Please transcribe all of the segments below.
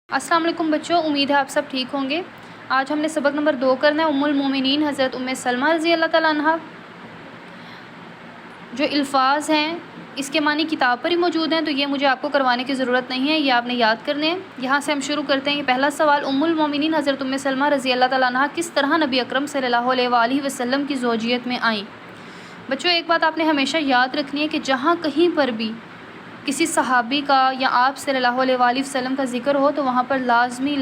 السلام علیکم بچوں، امید ہے آپ سب ٹھیک ہوں گے۔ آج ہم نے سبق نمبر 2 کرنا ہے۔ ام المومنین حضرت ام سلمہ رضی اللہ تعالیٰ عنہ جو الفاظ ہیں اس کے معنی کتاب پر ہی موجود ہیں، تو یہ مجھے آپ کو کروانے کی ضرورت نہیں ہے، یہ آپ نے یاد کرنے ہیں۔ یہاں سے ہم شروع کرتے ہیں۔ پہلا سوال، ام المومنین حضرت ام سلمہ رضی اللہ تعالیٰ عنہ کس طرح نبی اکرم صلی اللہ علیہ وآلہ وسلم کی زوجیت میں آئیں؟ بچوں، ایک بات آپ نے ہمیشہ یاد رکھنی ہے کہ جہاں کہیں پر بھی کسی صحابی کا یا آپ صلی اللہ علیہ وآلہ وسلم کا ذکر ہو تو وہاں پر لازمی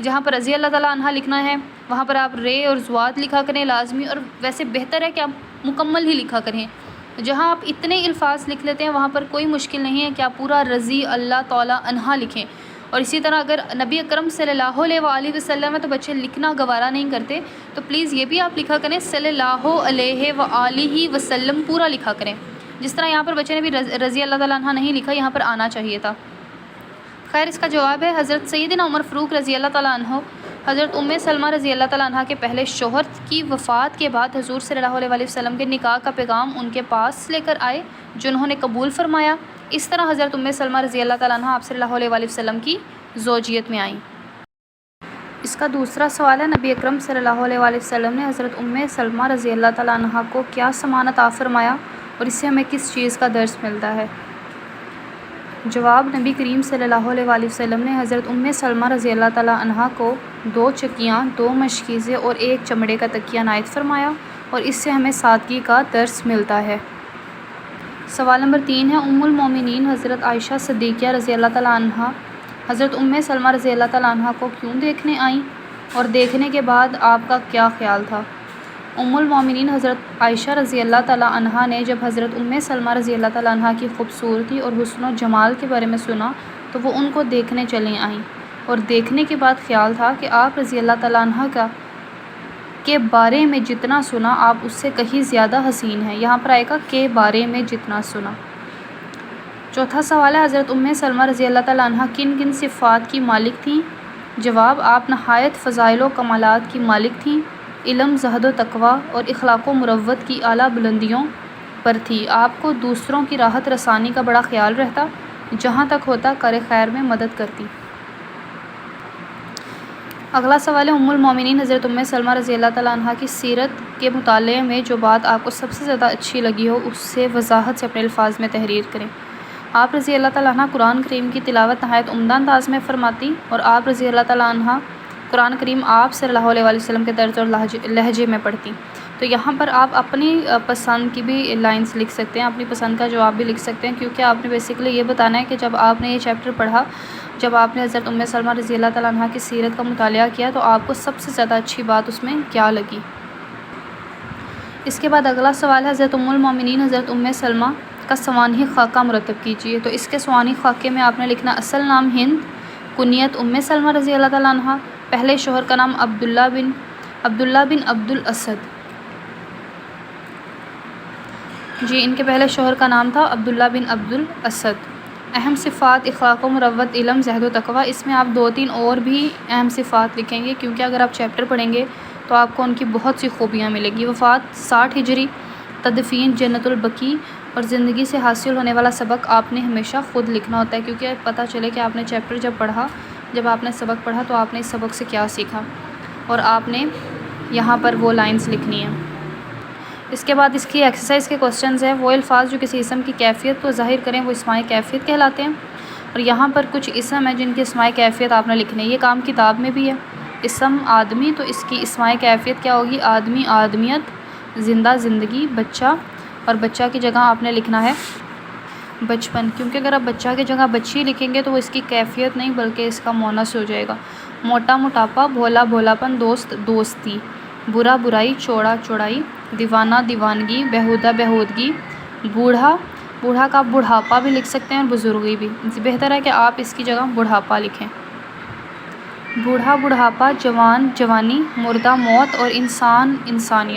جہاں پر رضی اللہ تعالیٰ عنہ لکھنا ہے وہاں پر آپ رے اور زوات لکھا کریں لازمی، اور ویسے بہتر ہے کہ آپ مکمل ہی لکھا کریں۔ جہاں آپ اتنے الفاظ لکھ لیتے ہیں وہاں پر کوئی مشکل نہیں ہے کہ آپ پورا رضی اللہ تعالیٰ عنہ لکھیں۔ اور اسی طرح اگر نبی اکرم صلی اللہ علیہ وآلہ وسلم ہے تو بچے لکھنا گوارا نہیں کرتے، تو پلیز یہ بھی آپ لکھا کریں صلی اللہ علیہ وآلہ وسلم پورا لکھا کریں۔ جس طرح یہاں پر بچے نے بھی رضی اللہ تعالیٰ عنہ نہیں لکھا، یہاں پر آنا چاہیے تھا۔ خیر، اس کا جواب ہے حضرت سیدنا عمر فاروق رضی اللہ تعالیٰ عنہ حضرت ام سلمہ رضی اللہ تعالیٰ عنہ کے پہلے شوہر کی وفات کے بعد حضور صلی اللہ علیہ وسلم کے نکاح کا پیغام ان کے پاس لے کر آئے، جنہوں نے قبول فرمایا۔ اس طرح حضرت ام سلمہ رضی اللہ تعالیٰ عنہ آپ صلی اللہ علیہ وسلم کی زوجیت میں آئیں۔ اس کا دوسرا سوال ہے، نبی اکرم صلی اللہ علیہ وسلم نے حضرت ام سلمہ رضی اللہ تعالیٰ عنہ کو کیا سامان عطا فرمایا اور اس سے ہمیں کس چیز کا درس ملتا ہے؟ جواب، نبی کریم صلی اللہ علیہ وسلم نے حضرت ام سلمہ رضی اللہ تعالیٰ عنہ کو 2 چکیاں، 2 مشکیزیں اور 1 چمڑے کا تکیہ عنایت فرمایا، اور اس سے ہمیں سادگی کا درس ملتا ہے۔ سوال نمبر 3 ہے، ام المومنین حضرت عائشہ صدیقہ رضی اللہ تعالیٰ عنہ حضرت ام سلمہ رضی اللہ تعالیٰ عنہ کو کیوں دیکھنے آئیں اور دیکھنے کے بعد آپ کا کیا خیال تھا؟ ام المومنین حضرت عائشہ رضی اللہ تعالیٰ عنہ نے جب حضرت ام سلمہ رضی اللہ تعالیٰ عنہ کی خوبصورتی اور حسن و جمال کے بارے میں سنا تو وہ ان کو دیکھنے چلی آئیں، اور دیکھنے کے بعد خیال تھا کہ آپ رضی اللہ تعالیٰ عنہ کے بارے میں جتنا سنا آپ اس سے کہیں زیادہ حسین ہیں۔ یہاں پر آئے گا کے بارے میں جتنا سنا۔ چوتھا سوال ہے، حضرت ام سلمہ رضی اللہ تعالیٰ عنہ کن کن صفات کی مالک تھیں؟ جواب، آپ نہایت فضائل و کمالات کی مالک تھیں، علم، زہد و تقوی اور اخلاق و مروت کی اعلیٰ بلندیوں پر تھی۔ آپ کو دوسروں کی راحت رسانی کا بڑا خیال رہتا، جہاں تک ہوتا کار خیر میں مدد کرتی۔ اگلا سوال ہے، ام المومنین حضرت ام سلمہ رضی اللہ تعالیٰ عنہ کی سیرت کے مطالعے میں جو بات آپ کو سب سے زیادہ اچھی لگی ہو اس سے وضاحت سے اپنے الفاظ میں تحریر کریں۔ آپ رضی اللہ تعالیٰ عنہ قرآن کریم کی تلاوت نہایت عمدہ انداز میں فرماتی، اور آپ رضی اللہ تعالیٰ عنہ قرآن کریم آپ صلی اللہ علیہ وسلم کے طرز اور لہجے میں پڑھتی۔ تو یہاں پر آپ اپنی پسند کی بھی لائنز لکھ سکتے ہیں، اپنی پسند کا جواب بھی لکھ سکتے ہیں، کیونکہ آپ نے بیسیکلی یہ بتانا ہے کہ جب آپ نے یہ چیپٹر پڑھا، جب آپ نے حضرت ام سلمہ رضی اللہ تعالیٰ عنہ کی سیرت کا مطالعہ کیا تو آپ کو سب سے زیادہ اچھی بات اس میں کیا لگی۔ اس کے بعد اگلا سوال ہے، حضرت ام المومنین حضرت ام سلمہ کا سوانحی خاکہ مرتب کیجیے۔ تو اس کے سوانحی خاکے میں آپ نے لکھنا اصل نام ہند، کنیت ام سلمہ رضی اللہ تعالیٰ عنہ، پہلے شوہر کا نام عبداللہ بن عبد الاسد، جی ان کے پہلے شوہر کا نام تھا عبداللہ بن عبد الاسد۔ اہم صفات، اخلاق و مروت، علم، زہد و تقوی، اس میں آپ 2-3 اور بھی اہم صفات لکھیں گے، کیونکہ اگر آپ چیپٹر پڑھیں گے تو آپ کو ان کی بہت سی خوبیاں ملیں گی۔ وفات 60 ہجری، تدفین جنت البقیع، اور زندگی سے حاصل ہونے والا سبق آپ نے ہمیشہ خود لکھنا ہوتا ہے، کیونکہ پتہ چلے کہ آپ نے چیپٹر جب آپ نے سبق پڑھا تو آپ نے اس سبق سے کیا سیکھا، اور آپ نے یہاں پر وہ لائنز لکھنی ہیں۔ اس کے بعد اس کی ایکسرسائز کے کوسچنز ہیں، وہ الفاظ جو کسی اسم کی کیفیت کو ظاہر کریں وہ اسماء کیفیت کہلاتے ہیں، اور یہاں پر کچھ اسم ہیں جن کی اسماء کیفیت آپ نے لکھنے ہیں۔ یہ کام کتاب میں بھی ہے۔ اسم آدمی، تو اس کی اسماء کیفیت کیا ہوگی؟ آدمی، آدمیت، زندہ، زندگی، بچہ، اور بچہ کی جگہ آپ نے لکھنا ہے بچپن، کیونکہ اگر آپ بچہ کی جگہ بچی لکھیں گے تو وہ اس کی کیفیت نہیں بلکہ اس کا مونس ہو جائے گا۔ موٹا، موٹاپا، بھولا، بھولاپن، دوست، دوستی، برا، برائی، چوڑا، چوڑائی، دیوانہ، دیوانگی، بہودہ، بہودگی، بوڑھا، بوڑھا کا آپ بڑھاپا بھی لکھ سکتے ہیں اور بزرگی بھی، بہتر ہے کہ آپ اس کی جگہ بڑھاپا لکھیں۔ بوڑھا، بڑھاپا، جوان، جوانی، مردہ، موت، اور انسان، انسانیت۔